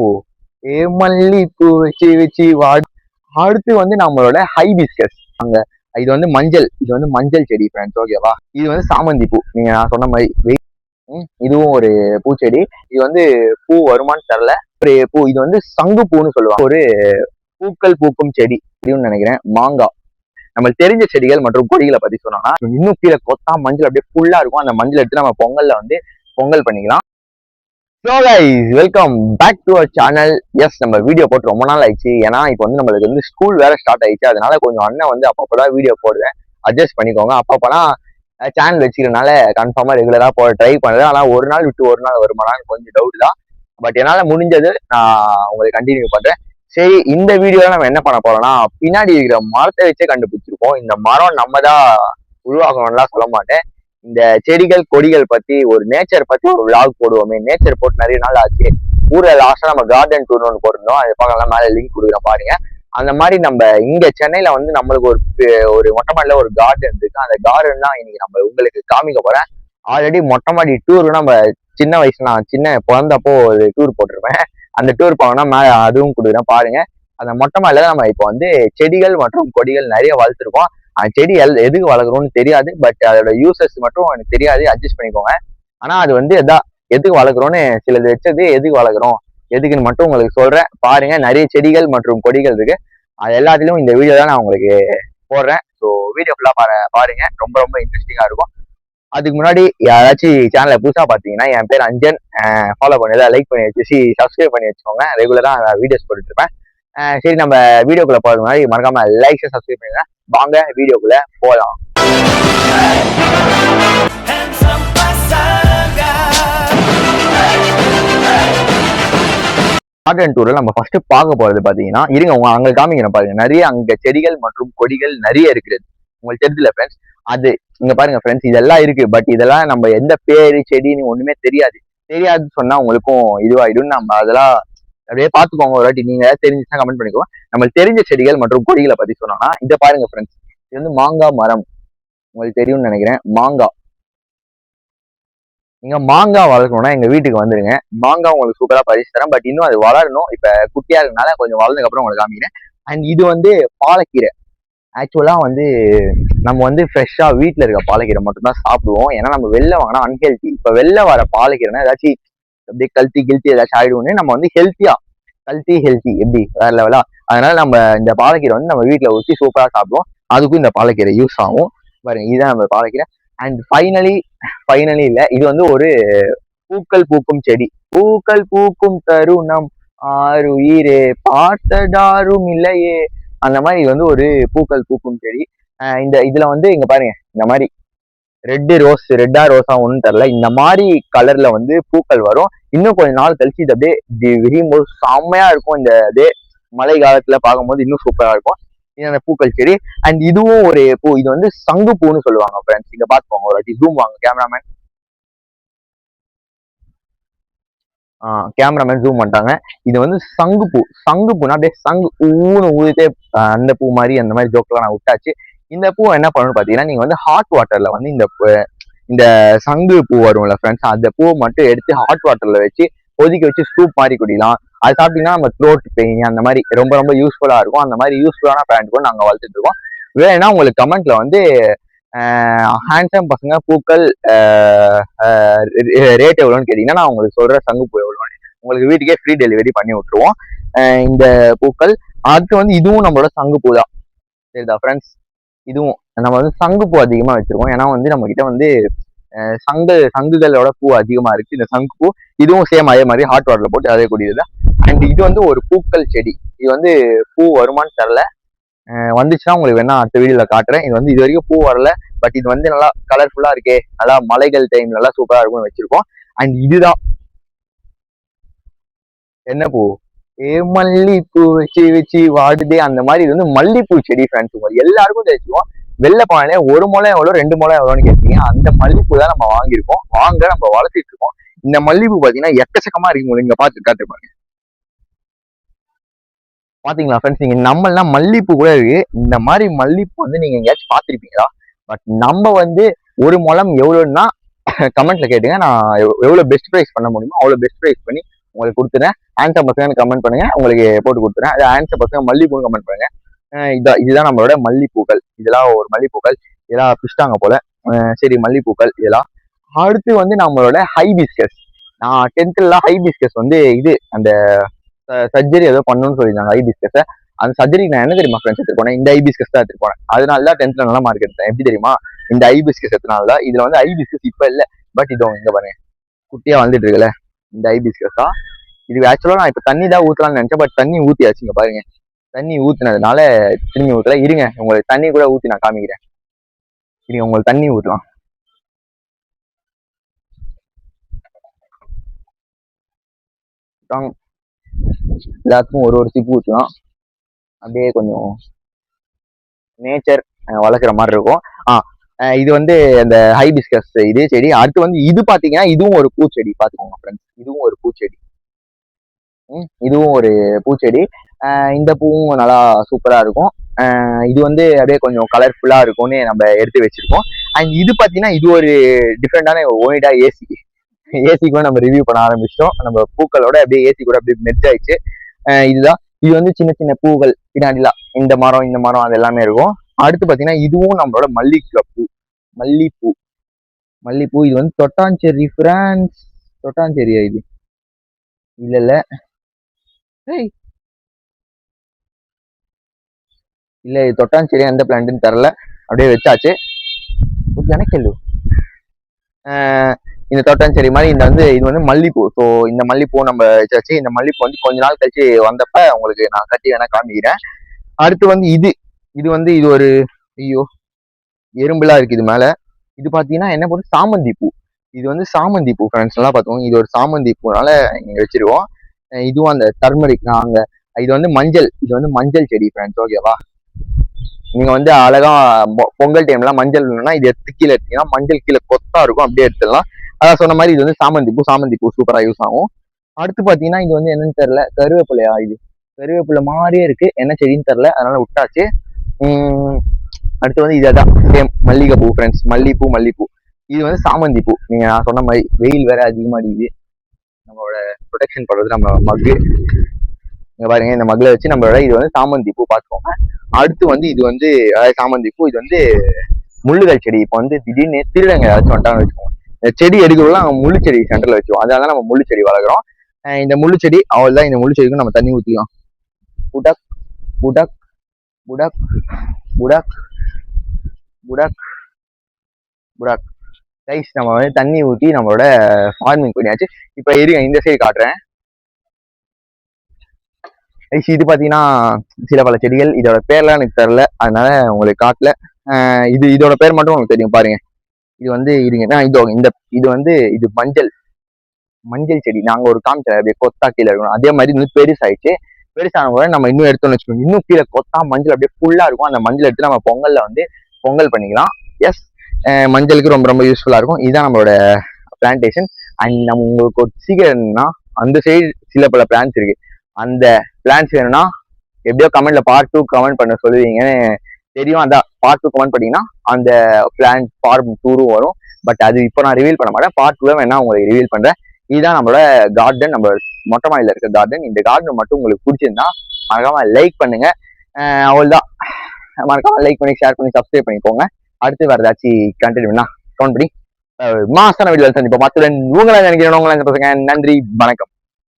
பூ? மல்லிப்பூ வச்சு வச்சு வாடு. அடுத்து வந்து நம்மளோட ஹைபிஸ்கஸ். அங்க இது வந்து மஞ்சள், இது வந்து மஞ்சள் செடி ஃப்ரெண்ட்ஸ். ஓகேவா? இது வந்து சாமந்தி பூ. நீங்க நான் சொன்ன மாதிரி இதுவும் ஒரு பூச்செடி. இது வந்து பூ வருமானு தெரியல. ஒரு பூ. இது வந்து சங்கு பூன்னு சொல்லுவாங்க. ஒரு பூக்கள் பூக்கும் செடி அப்படின்னு நினைக்கிறேன். மாங்காய். நம்மளுக்கு தெரிஞ்ச செடிகள் மற்றும் கொடிகளை பத்தி சொன்னோம்னா இன்னும் கீழே கொத்தா மஞ்சள் அப்படியே ஃபுல்லா இருக்கும். அந்த மஞ்சள் எடுத்து நம்ம பொங்கல்ல வந்து பொங்கல் பண்ணிக்கலாம். So guys, welcome back to our channel. Yes, நம்ம வீடியோ போட்டு ரொம்ப நாள் ஆயிடுச்சு. ஏன்னா இப்போ வந்து நம்மளுக்கு வந்து ஸ்கூல் வேற ஸ்டார்ட் ஆயிடுச்சு. அதனால கொஞ்சம் அண்ணன் வந்து அப்பப்போதான் வீடியோ போடுவேன். அட்ஜஸ்ட் பண்ணிக்கோங்க. அப்பப்போலாம் சேனல் வச்சுக்கிறதுனால கன்ஃபார்மா ரெகுலரா போட ட்ரை பண்ணுறேன். ஆனால் ஒரு நாள் விட்டு ஒரு நாள் வருமானான்னு கொஞ்சம் டவுட் தான். பட் என்னால் முடிஞ்சது நான் உங்களுக்கு கண்டினியூ பண்றேன். சரி, இந்த வீடியோல நம்ம என்ன பண்ண போறோம்னா, பின்னாடி இருக்கிற மரத்தை வச்சே கண்டுபிடிச்சிருக்கோம். இந்த மரம் நம்ம தான் உருவாகணும்லாம் சொல்ல மாட்டேன். இந்த செடிகள் கொடிகள் பத்தி ஒரு நேச்சர் பத்தி ஒரு விளாக் போடுவோமே. நேச்சர் போட்டு நிறைய நாள் ஆச்சு. ஊர்ல லாஸ்டா நம்ம கார்டன் டூர் ஒன்று போட்டிருந்தோம். அது பார்க்கலாம், மேலே லிங்க் கொடுக்குறேன் பாருங்க. அந்த மாதிரி நம்ம இங்க சென்னையில வந்து நம்மளுக்கு ஒரு மொட்டை மாடியில ஒரு கார்டன் இருக்கு. அந்த கார்டன் தான் இன்னைக்கு நம்ம உங்களுக்கு காமிக்க போறேன். ஆல்ரெடி மொட்டை மாடி டூர் நம்ம சின்ன வயசு, நான் சின்ன பிறந்தப்போ ஒரு டூர் போட்டிருப்பேன். அந்த டூர் போனோம்னா மேல அதுவும் கொடுக்குறேன் பாருங்க. அந்த மொட்டை மாடியில நம்ம இப்போ வந்து செடிகள் மற்றும் கொடிகள் நிறைய வளர்த்துருக்கோம். அந்த செடி எதுக்கு வளர்க்குறோம்னு தெரியாது. பட் அதோட யூசஸ் மட்டும் எனக்கு தெரியாது. அட்ஜஸ்ட் பண்ணிக்கோங்க. ஆனா அது வந்து எதுக்கு வளர்க்குறோம்னு சிலது வச்சது எதுக்கு வளர்க்குறோம் எதுக்குன்னு மட்டும் உங்களுக்கு சொல்றேன். பாருங்க, நிறைய செடிகள் மற்றும் கொடிகள் இருக்கு. அது எல்லாத்துலயும் இந்த வீடியோ தான் நான் உங்களுக்கு போடுறேன். ஸோ வீடியோ ஃபுல்லா பாருங்க. ரொம்ப ரொம்ப இன்ட்ரெஸ்டிங்கா இருக்கும். அதுக்கு முன்னாடி யாராச்சும் சேனலை புதுசா பாத்தீங்கன்னா, என் பேர் அஞ்சன். ஃபாலோ பண்ணி லைக் பண்ணி வச்சு சப்ஸ்கிரைப் பண்ணி வச்சுக்கோங்க. ரெகுலரா வீடியோஸ் போட்டுட்டு இருப்பேன். சரி, நம்ம வீடியோக்குள்ள போறதுக்கு முன்னாடி மறக்காம லைக் சப்ஸ்கிரைப் பண்ணுங்க. வாங்க வீடியோக்குள்ள போகலாம். கார்டன் டூர்ல நம்ம ஃபர்ஸ்ட் பார்க்க போறது பாத்தீங்கன்னா, இருங்க உங்க அங்க காமிக்கிறேன் பாருங்க. நிறைய அங்க செடிகள் மற்றும் கொடிகள் நிறைய இருக்கிறது. உங்களுக்கு தெரிஞ்சல ஃப்ரெண்ட்ஸ். அது இங்க பாருங்க ஃப்ரெண்ட்ஸ், இதெல்லாம் இருக்கு. பட் இதெல்லாம் நம்ம எந்த பேரு செடின்னு ஒண்ணுமே தெரியாது. சொன்னா உங்களுக்கும் இதுவாயிடும். நம்ம அதெல்லாம் அப்படியே பாத்துக்கோங்க. ஒரு வாட்டி நீங்க தெரிஞ்சுச்சுன்னா கமெண்ட் பண்ணிக்கோங்க. நம்மளுக்கு தெரிஞ்ச செடிகள் மற்றும் கொடிகளை பத்தி சொன்னோம்னா இதை பாருங்க ஃப்ரெண்ட்ஸ். இது வந்து மாங்காய் மரம். உங்களுக்கு தெரியும்னு நினைக்கிறேன். மாங்காய். நீங்க மாங்காய் வளர்க்கணும்னா எங்க வீட்டுக்கு வந்துருங்க. மாங்காய் உங்களுக்கு சூப்பரா பறிச்சு தரேன். பட் இன்னும் அது வளரணும். இப்ப குட்டியா இருக்கனால கொஞ்சம் வளர்ந்ததுக்கு அப்புறம் உங்களுக்கு காமிக்கிறேன். அண்ட் இது வந்து பாலக்கீரை. ஆக்சுவலா வந்து நம்ம வந்து ஃப்ரெஷ்ஷா வீட்டுல இருக்க பாலக்கீரை மட்டும் தான் சாப்பிடுவோம். ஏன்னா நம்ம வெளில வாங்கினா அன்ஹெல்த்தி. இப்ப வெளில வர பாலக்கீரைனா ஏதாச்சும் அப்படியே கில்த்தி ஏதாச்சும் ஆயிடுவோன்னு நம்ம வந்து ஹெல்த்தியா ஹெல்த்தி எப்படி வேற லெவலா. அதனால நம்ம இந்த பாலக்கீரை வந்து நம்ம வீட்டுல ஊற்றி சூப்பரா சாப்பிடுவோம். அதுக்கும் இந்த பாலக்கீரை யூஸ் ஆகும். பாருங்க, இதுதான் நம்ம பாலக்கீரை. அண்ட் ஃபைனலி இல்ல, இது வந்து ஒரு பூக்கள் பூக்கும் செடி. பூக்கள் பூக்கும் தருணம் ஆறுயிரே பார்த்ததாரும் இல்லையே. அந்த மாதிரி இது வந்து ஒரு பூக்கள் பூக்கும் செடி. இதுல வந்து இங்க பாருங்க, இந்த மாதிரி ரெட்டா ரோஸா ஒன்றும் தெரியல. இந்த மாதிரி கலர்ல வந்து பூக்கள் வரும். இன்னும் கொஞ்ச நாள் கழிச்சு இது அப்படியே விரியும்போது செம்மையா இருக்கும். இந்த இதே மழை காலத்துல பார்க்கும்போது இன்னும் சூப்பரா இருக்கும். இது அந்த பூக்கள் செடி. அண்ட் இதுவும் ஒரு பூ. இது வந்து சங்கு பூன்னு சொல்லுவாங்க ஃப்ரெண்ட்ஸ். இங்க பாத்துக்கோங்க. ஒரு வாட்டி ஜூம் வாங்க கேமராமேன். கேமராமேன் ஜூம் பண்ணிட்டாங்க. இது வந்து சங்கு பூ. சங்கு பூனா அப்படியே சங்கு ஊன்னு ஊதிட்டே அந்த பூ மாதிரி அந்த மாதிரி ஜோக்கெல்லாம் நான் விட்டாச்சு. இந்த பூ என்ன பண்ணணும்னு பாத்தீங்கன்னா, நீங்க வந்து ஹாட் வாட்டர்ல வந்து இந்த சங்கு பூ வரும்ல ஃப்ரெண்ட்ஸ், அந்த பூவை மட்டும் எடுத்து ஹாட் வாட்டர்ல வச்சு கொதிக்க வச்சு சூப் மாதிரி குடிக்கலாம். அது சாப்பிட்டீங்கன்னா நம்ம த்ரோட் பெயின் அந்த மாதிரி ரொம்ப ரொம்ப யூஸ்ஃபுல்லா இருக்கும். அந்த மாதிரி யூஸ்ஃபுல்லான பிளான்ட் கூட நாங்க வளர்த்துட்டு இருக்கோம். வேணும்னா உங்களுக்கு கமெண்ட்ல வந்து ஹேண்ட்ஸம் பசங்க பூக்கள் ரேட் எவ்வளோன்னு கேட்டீங்கன்னா நான் உங்களுக்கு சொல்றேன் சங்கு பூ எவ்வளோன்னு. உங்களுக்கு வீட்டுக்கே ஃப்ரீ டெலிவரி பண்ணி விட்டுருவோம் இந்த பூக்கள். அடுத்து வந்து இதுவும் நம்மளோட சங்கு பூ தான். சரிதா ஃப்ரெண்ட்ஸ். இதுவும் நம்ம வந்து சங்கு பூ அதிகமா வச்சிருக்கோம். ஏன்னா வந்து நம்ம கிட்ட வந்து சங்குகளோட பூ அதிகமா இருக்கு. இந்த சங்கு பூ இதுவும் சேம் அதே மாதிரி ஹாட் வாட்டர்ல போட்டு அதே கூடியதுதான். அண்ட் இது வந்து ஒரு பூக்கள் செடி. இது வந்து பூ வருமானு தெரியல. வந்துச்சுன்னா உங்களுக்கு வேணா அடுத்த வீடியோல காட்டுறேன். இது வந்து இது வரைக்கும் பூ வரல. பட் இது வந்து நல்லா கலர்ஃபுல்லா இருக்கே, நல்லா மலைகள் டைம் நல்லா சூப்பரா இருக்கும்னு வச்சிருக்கோம். அண்ட் இதுதான் என்ன பூ? மல்லிப்பூ வச்சு வச்சு வாடுதே. அந்த மாதிரி இது வந்து மல்லிப்பூ செடி ஃப்ரெண்ட்ஸ். உங்களுக்கு எல்லாருக்கும் தெரிஞ்சுவோம். வெள்ளை பானையில ஒரு முளை எவ்வளோ 2 முளை எவ்வளோன்னு கேட்டீங்க. அந்த மல்லிப்பூ தான் நம்ம வாங்கியிருக்கோம். நம்ம வளர்த்திட்டு இருக்கோம். இந்த மல்லிப்பூ பாத்தீங்கன்னா எக்கச்சக்கமா இருக்கு. இங்க பார்த்து காட்டுப்பாங்க. பாத்தீங்களா ஃப்ரெண்ட்ஸ், நீங்க நம்மளாம் மல்லிப்பூ கூட இருக்கு. இந்த மாதிரி மல்லிப்பூ வந்து நீங்க எங்கேயாச்சும் பாத்திருப்பீங்களா? பட் நம்ம வந்து ஒரு முளம் எவ்வளோன்னா கமெண்ட்ல கேட்டுங்க. நான் எவ்வளவு பெஸ்ட் ப்ரைஸ் பண்ண முடியுமோ அவ்வளவு பெஸ்ட் ப்ரைஸ் பண்ணி உங்களுக்கு கொடுத்துறேன். ஆன்சர் பசங்க கமெண்ட் பண்ணுங்க, உங்களுக்கு போட்டு கொடுத்துறேன். அது ஆன்சர் பசங்க மல்லிகைப்பூன்னு கமெண்ட் பண்ணுங்க. இதுதான் நம்மளோட மல்லிப்பூக்கள். இதெல்லாம் ஒரு மல்லிப்பூக்கள் இதெல்லாம் பிடிச்சிட்டாங்க போல. சரி, மல்லிப்பூக்கள் இதெல்லாம். அடுத்து வந்து நம்மளோட ஹைபிஸ்கஸ். நான் 10th ஹைபிஸ்கஸ் வந்து இது அந்த சர்ஜரி ஏதோ பண்ணணும்னு சொல்லியிருந்தாங்க ஹைபிஸ்கஸை. அந்த சர்ஜரிக்கு நான் என்ன தெரியுமா ஃப்ரெண்ட்ஸ் எடுத்து போனேன், இந்த ஐபிஸ்கஸ் தான் எடுத்து போனேன். அதனால தான் 10th நல்லா மார்க் எடுத்தேன். எப்படி தெரியுமா, இந்த ஐபிஸ்கஸ் எடுத்தனால தான். இதுல வந்து ஐபிஸ்கஸ் இப்ப இல்லை, பட் இதோ இங்க பாருங்க குட்டியா வந்துட்டு இருக்குல்ல, இந்த ஐபிஸ்கஸ் தான். இது ஆக்சுவலா நான் இப்ப தண்ணி தான் ஊத்தலாம்னு நினைச்சேன், பட் தண்ணி ஊத்தியாச்சு. இங்க பாருங்க, தண்ணி ஊத்துனதுனால திரும்பி ஊத்தல. இருங்க, உங்களுக்கு தண்ணி கூட ஊத்தி நான் காமிக்கிறேன். இருங்க, உங்களுக்கு தண்ணி ஊத்தலாம். எல்லாத்துக்கும் ஒரு சிப்பு ஊற்றலாம். அப்படியே கொஞ்சம் நேச்சர் வளர்க்குற மாதிரி இருக்கும். இது வந்து அந்த ஹைபிஸ்கஸ் இது செடி. அடுத்து வந்து இது பாத்தீங்கன்னா இதுவும் ஒரு பூச்செடி. பாத்துக்கோங்க ஃப்ரெண்ட்ஸ், இதுவும் ஒரு பூச்செடி. இதுவும் ஒரு பூச்செடி. இந்த பூவும் நல்லா சூப்பரா இருக்கும். இது வந்து அப்படியே கொஞ்சம் கலர்ஃபுல்லா இருக்கும்னு நம்ம எடுத்து வச்சிருக்கோம். அண்ட் இது பாத்தீங்கன்னா இது ஒரு டிஃப்ரெண்டான ஓனிடா ஏசி. ஏசி கூட நம்ம ரிவ்யூ பண்ண ஆரம்பிச்சிட்டோம். நம்ம பூக்களோட அப்படியே ஏசி கூட அப்படியே மெர்ஜ் ஆயிடுச்சு. இதுதான். இது வந்து சின்ன சின்ன பூக்கள் பின்னாடிலாம் இந்த மரம் அது எல்லாமே இருக்கும். அடுத்து பாத்தீங்கன்னா இதுவும் நம்மளோட மல்லிகைப்பூ, மல்லிப்பூ. இது வந்து தொட்டாஞ்செரி பிரான்ஸ். தொட்டாஞ்செரியா இது? இல்ல இல்ல, இது தொட்டாஞ்செரியா எந்த பிளான்ட்னு தெரியல. அப்படியே வச்சாச்சு. எனக்கு இந்த தொட்டாஞ்செரி மாதிரி இது வந்து மல்லிப்பூ. ஸோ இந்த மல்லிப்பூ நம்ம வச்சாச்சு. இந்த மல்லிப்பூ வந்து கொஞ்ச நாள் கழிச்சு வந்தப்ப உங்களுக்கு நான் கட்டி வேணா காமிக்கிறேன். அடுத்து வந்து இது வந்து இது ஒரு ஐயோ எறும்புலாம் இருக்கு இது மேல. இது பாத்தீங்கன்னா என்ன போட்டு சாமந்தி பூ. இது வந்து சாமந்தி பூ ஃப்ரெண்ட்ஸ், எல்லாம் பார்த்துக்கோங்க. இது ஒரு சாமந்தி பூனால இங்க வச்சிருவோம். இதுவும் அந்த டர்மரிக் நாங்க. இது வந்து மஞ்சள். இது வந்து மஞ்சள் செடி ஃப்ரெண்ட்ஸ், ஓகேவா? நீங்க வந்து அழகா பொங்கல் டைம்ல மஞ்சள் வேணும்னா இது எடுத்து கீழே எடுத்தீங்கன்னா மஞ்சள் கீழே கொத்தா இருக்கும், அப்படியே எடுத்துடலாம். அதான் சொன்ன மாதிரி இது வந்து சாமந்தி பூ சூப்பரா யூஸ் ஆகும். அடுத்து பாத்தீங்கன்னா இது வந்து என்னன்னு தெரியல, கருவேப்பிலையா? இது கருவேப்பிலை மாதிரியே இருக்கு, என்ன செடின்னு தெரியல, அதனால விட்டாச்சு. அடுத்து வந்து இதான் சேம் மல்லிகைப்பூ ஃப்ரெண்ட்ஸ், மல்லிப்பூ. இது வந்து சாமந்தி பூ. நீங்க நான் சொன்ன மாதிரி வெயில் வேற அதிகமாடிக்குது, நம்மளோட ப்ரொடெக்ஷன் பண்றது நம்ம மக்கு. இங்க பாருங்க, இந்த மக்ல வச்சு நம்மளோட இது வந்து சாமந்தி பூ பாத்துக்கோங்க. அடுத்து வந்து இது வந்து சாமந்தி பூ. இது வந்து முள்ளுகள் செடி. இப்போ வந்து திடீர்னு திருடங்க ஏதாச்சும் வந்துட்டான்னு வச்சுக்கோங்க, இந்த செடி எடுக்கலாம் முள்ளு செடி சென்டர்ல வச்சுக்கோம். அதனால நம்ம முள்ளு செடி வளர்க்குறோம். இந்த முள்ளு செடி அவள் தான். இந்த முள்ளு செடிக்கும் நம்ம தண்ணி ஊற்றிக்கலாம். புடக் புடக் புடக் புடக் புடக் புடக் கைஸ், நம்ம வந்து தண்ணி ஊற்றி நம்மளோட ஃபார்மிங் பண்ணியாச்சு. இப்போ இருங்க, இந்த சைடு காட்டுறேன். இது பாத்தீங்கன்னா சில பல செடிகள். இதோட பேர்லாம் எனக்கு தெரியல, அதனால உங்களுக்கு காட்டல. இதோட பேர் மட்டும் உங்களுக்கு தெரியும் பாருங்க. இது வந்து இருங்க, இது வந்து இது மஞ்சள் செடி. நாங்க ஒரு காமிச்ச அப்படியே கொத்தா கீழே இருக்கணும். அதே மாதிரி வந்து பெருசாயிடுச்சு. பெருசான கூட நம்ம இன்னும் எடுத்தோம்னு வச்சுக்கோங்க, இன்னும் கீழே கொத்தா மஞ்சள் அப்படியே ஃபுல்லா இருக்கும். அந்த மஞ்சள் எடுத்து நம்ம பொங்கல்ல வந்து பொங்கல் பண்ணிக்கலாம். எஸ், மஞ்சளுக்கு ரொம்ப ரொம்ப யூஸ்ஃபுல்லா இருக்கும். இதுதான் நம்மளோட பிளான்டேஷன். அண்ட் நம்ம உங்களுக்கு ஒரு சீக்கிரம்னா அந்த சைடு சில பல பிளான்ஸ் இருக்கு. அந்த பிளான்ஸ் வேணும்னா எப்படியோ கமெண்ட்ல பார்ட் 2 கமெண்ட் பண்ண சொல்லுவீங்கன்னு தெரியும். அந்த பார்ட் 2 கமெண்ட் பண்ணீங்கன்னா அந்த பிளான் ஃபார்ம் 2 வரும். பட் அது இப்போ நான் ரிவீல் பண்ண மாட்டேன், பார்ட் 2 வேணா உங்களுக்கு ரிவீல் பண்றேன். இதுதான் நம்மளோட கார்டன், நம்ம மொட்டை மாடியில இருக்க கார்டன். இந்த கார்டன் மட்டும் உங்களுக்கு பிடிச்சிருந்தா மறக்காம லைக் பண்ணுங்க. அவ்வளவுதான், மறக்காம லைக் பண்ணி ஷேர் பண்ணி சப்ஸ்கிரைப் பண்ணிக்கோங்க. அடுத்து வேற ஏதாச்சும் கண்டென்ட் வேணா கவுண்ட் பண்ணி மாசான வீடியோ சந்திப்போம். மத்துடன் உங்களை நினைக்கிறேன். உங்களை பசங்க, நன்றி, வணக்கம்.